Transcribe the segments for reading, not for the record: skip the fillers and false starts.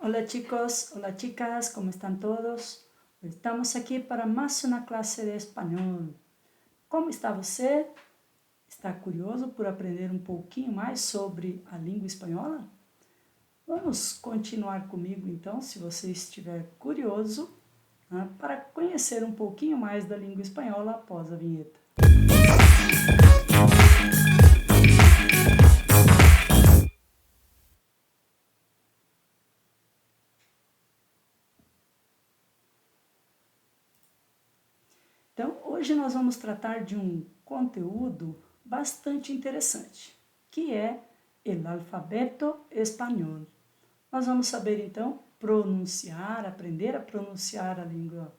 Hola chicos, hola chicas, ¿cómo están todos? Estamos aqui para mais uma classe de espanhol. Como está você? Está curioso por aprender um pouquinho mais sobre a língua espanhola? Vamos continuar comigo então, se você estiver curioso, né, para conhecer um pouquinho mais da língua espanhola após a vinheta. Então, hoje nós vamos tratar de um conteúdo bastante interessante, que é o alfabeto espanhol. Nós vamos saber, então, pronunciar, aprender a pronunciar a língua,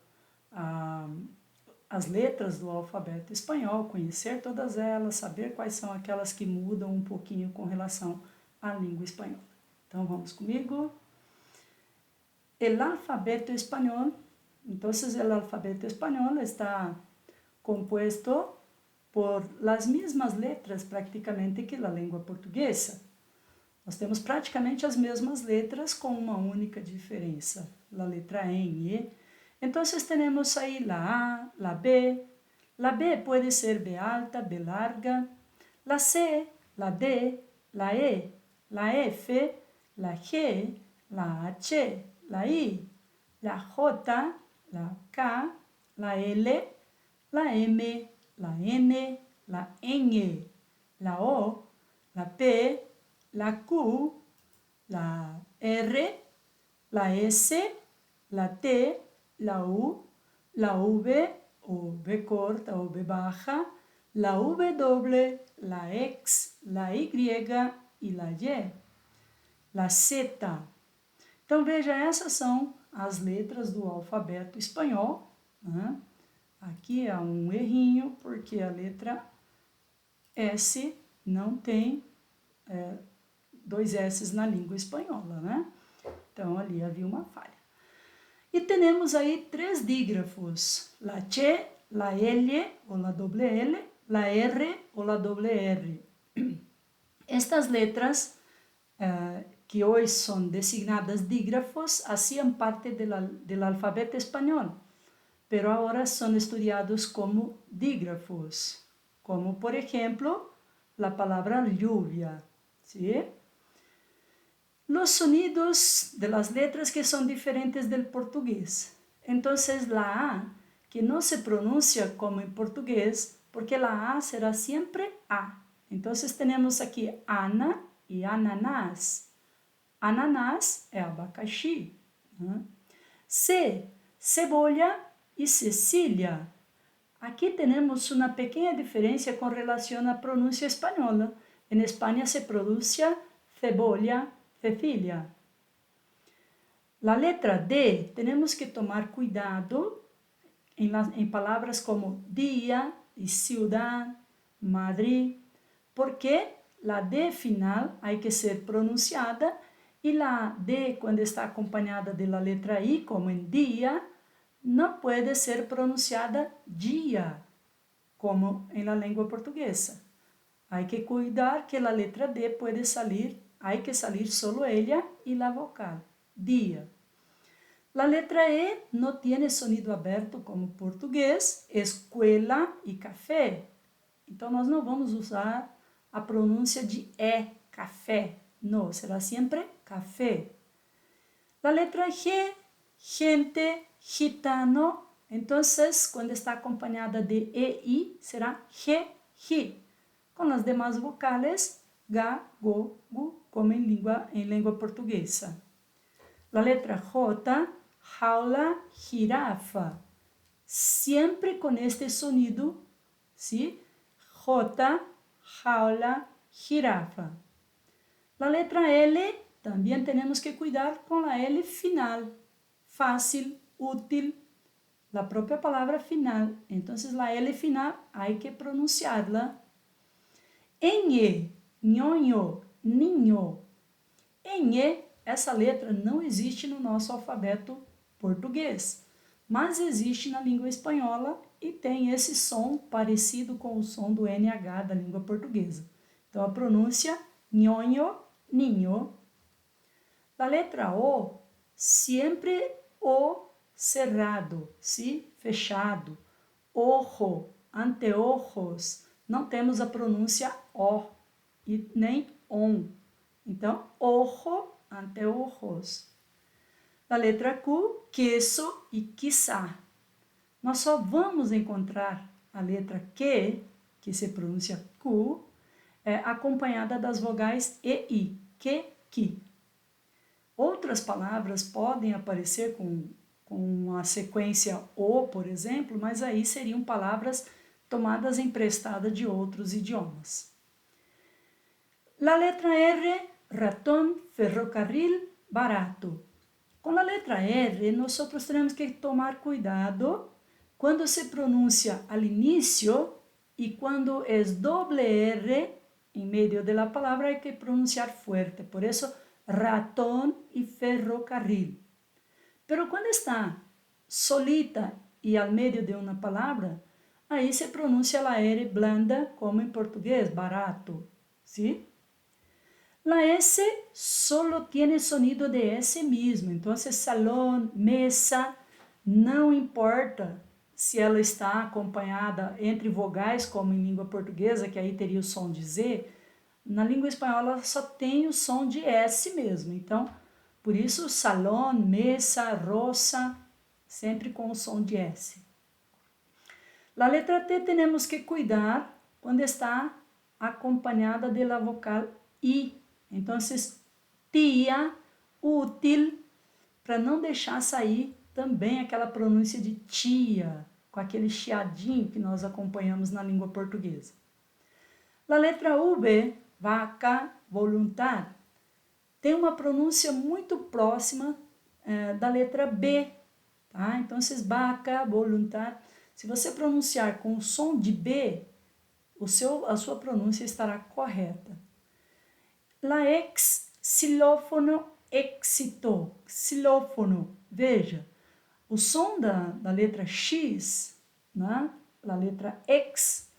as letras do alfabeto espanhol, conhecer todas elas, saber quais são aquelas que mudam um pouquinho com relação à língua espanhola. Então, vamos comigo. El alfabeto español. Entonces, el alfabeto español está compuesto por las mismas letras prácticamente que la lengua portuguesa. Nós temos praticamente as mesmas letras com uma única diferença, a letra E, E. Então, temos aí la A, la B. La B pode ser B alta, B larga. La C, la D, la E, la F, la G, la H, la I, la J, la K, la L, la M, la N, la Ñ, la O, la P, la Q, la R, la S, la T, la U, la V o V corta o V baja, la W, la X, la Y e la Y, la Z. Então veja, essas são as letras do alfabeto espanhol, né? Aqui há um errinho, porque a letra S não tem dois S's na língua espanhola, né? Então, ali havia uma falha. E temos aí três dígrafos, la Ch, la L ou la doble L, la R ou la doble R. Estas letras, que hoje são designadas dígrafos, hacían parte del alfabeto espanhol, pero ahora son estudiados como dígrafos, como por ejemplo la palabra lluvia, ¿sí? Los sonidos de las letras que son diferentes del portugués. Entonces la A, que no se pronuncia como en portugués, porque la A será siempre A. Entonces tenemos aquí Ana y ananás. Ananás é abacaxi. Né? C, cebolla e Cecília. Aqui temos uma pequena diferença com relação à pronúncia espanhola. Em Espanha se pronuncia cebolla, Cecília. A letra D, temos que tomar cuidado em palavras como dia e ciudad, Madrid, porque a D final há que ser pronunciada e a D, quando está acompanhada da letra I, como em dia, não pode ser pronunciada dia, como em la língua portuguesa. Há que cuidar que a letra D pode sair, há que sair solo ela e a vocal, dia. A letra E não tem sonido aberto como português, escuela e café. Então, nós não vamos usar a pronúncia de E, café. Não, será sempre café. A letra G, gente, gitano. Então, quando está acompanhada de EI, será G, G. Com as demais vocais, Ga, Go, Gu, como em língua portuguesa. A letra J, jaula, jirafa. Sempre com este sonido, ¿sí? J, jaula, jirafa. A letra L, também temos que cuidar com a L final. Fácil, útil, a própria palavra final. Então, a L final, há que pronunciá-la. Ñ, nhonho, ninho. Ñ, essa letra não existe no nosso alfabeto português, mas existe na língua espanhola e tem esse som parecido com o som do NH da língua portuguesa. Então, a pronúncia nhonho, ninho. A letra O, sempre o cerrado, ¿sí? Fechado. Ojo, anteojos, não temos a pronúncia O e nem ON. Então, ojo, anteojos. A letra Q, queso e quiçá. Nós só vamos encontrar a letra Q, que se pronuncia Q, acompanhada das vogais E, I, que, qui. Outras palavras podem aparecer com a sequência O, por exemplo, mas aí seriam palavras tomadas emprestada de outros idiomas. La letra R, ratón, ferrocarril, barato. Com a letra R, nós temos que tomar cuidado quando se pronuncia al inicio e quando é doble R em meio da palavra, hay que pronunciar fuerte. Por isso, ratón e ferrocarril. Pero quando está solita e ao meio de uma palavra, aí se pronuncia a R blanda, como em português, barato. ¿Sí? La S solo tiene sonido de S mismo, então salão, mesa, não importa se ela está acompanhada entre vogais, como em língua portuguesa, que aí teria o som de Z, na língua espanhola só tem o som de S mesmo, então, por isso, salão, mesa, roça, sempre com o som de S. La letra T temos que cuidar quando está acompanhada da vocal I. Então, tia, útil, para não deixar sair também aquela pronúncia de tia, com aquele chiadinho que nós acompanhamos na língua portuguesa. A letra V, vaca, voluntar, tem uma pronúncia muito próxima da letra B. Tá? Então, vaca, voluntar, se você pronunciar com o som de B, a sua pronúncia estará correta. La ex, xilófono, éxito, xilófono. Veja, o som da letra X, né? A letra X,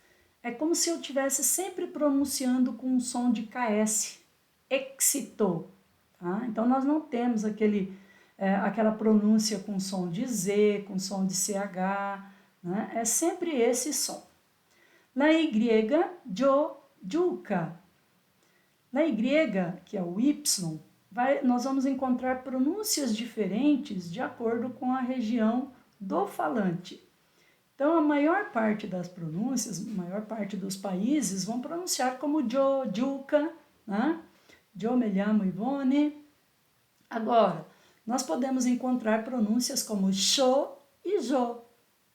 é como se eu estivesse sempre pronunciando com um som de KS, éxito. Tá? Então, nós não temos aquela pronúncia com som de Z, com som de CH, né? É sempre esse som. La Y, yo, yuca. Na Y, que é o Y, nós vamos encontrar pronúncias diferentes de acordo com a região do falante. Então, a maior parte das pronúncias, a maior parte dos países vão pronunciar como yo, yuca, né? Yo me llamo Ivone. Agora, nós podemos encontrar pronúncias como xô e jo.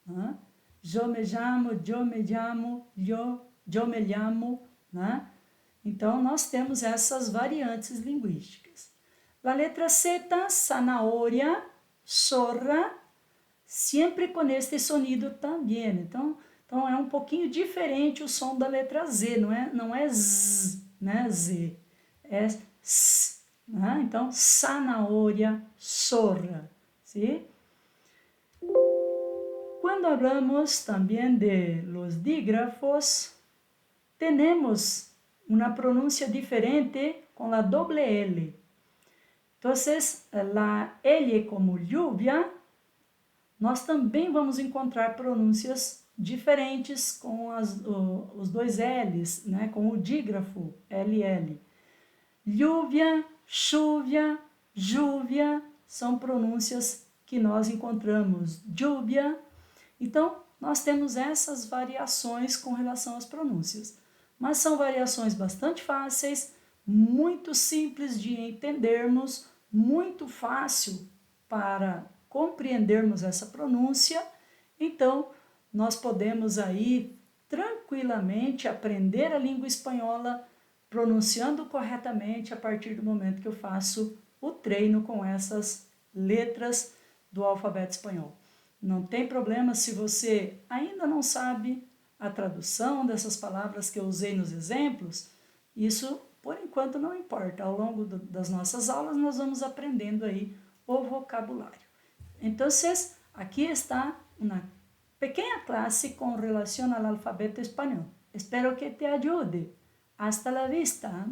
Né? Yo me llamo, yo me llamo, né? Então, nós temos essas variantes linguísticas. A letra Z, zanahoria, zorra, sempre com este sonido também. Então é um pouquinho diferente o som da letra Z, não é Z, né? Z, é S. Né? Então, zanahoria, zorra. ¿Sí? Quando hablamos também de los dígrafos, temos uma pronúncia diferente com a doble L. Então, a L como lluvia, nós também vamos encontrar pronúncias diferentes com os dois L's, né? Com o dígrafo LL. Lluvia, chúvia, júvia, são pronúncias que nós encontramos. Lluvia. Então, nós temos essas variações com relação às pronúncias. Mas são variações bastante fáceis, muito simples de entendermos, muito fácil para compreendermos essa pronúncia. Então, nós podemos aí tranquilamente aprender a língua espanhola pronunciando corretamente a partir do momento que eu faço o treino com essas letras do alfabeto espanhol. Não tem problema se você ainda não sabe a tradução dessas palavras que eu usei nos exemplos, isso por enquanto não importa. Ao longo das nossas aulas nós vamos aprendendo aí o vocabulário. Então, aqui está uma pequena classe com relação ao alfabeto espanhol. Espero que te ajude. Hasta la vista.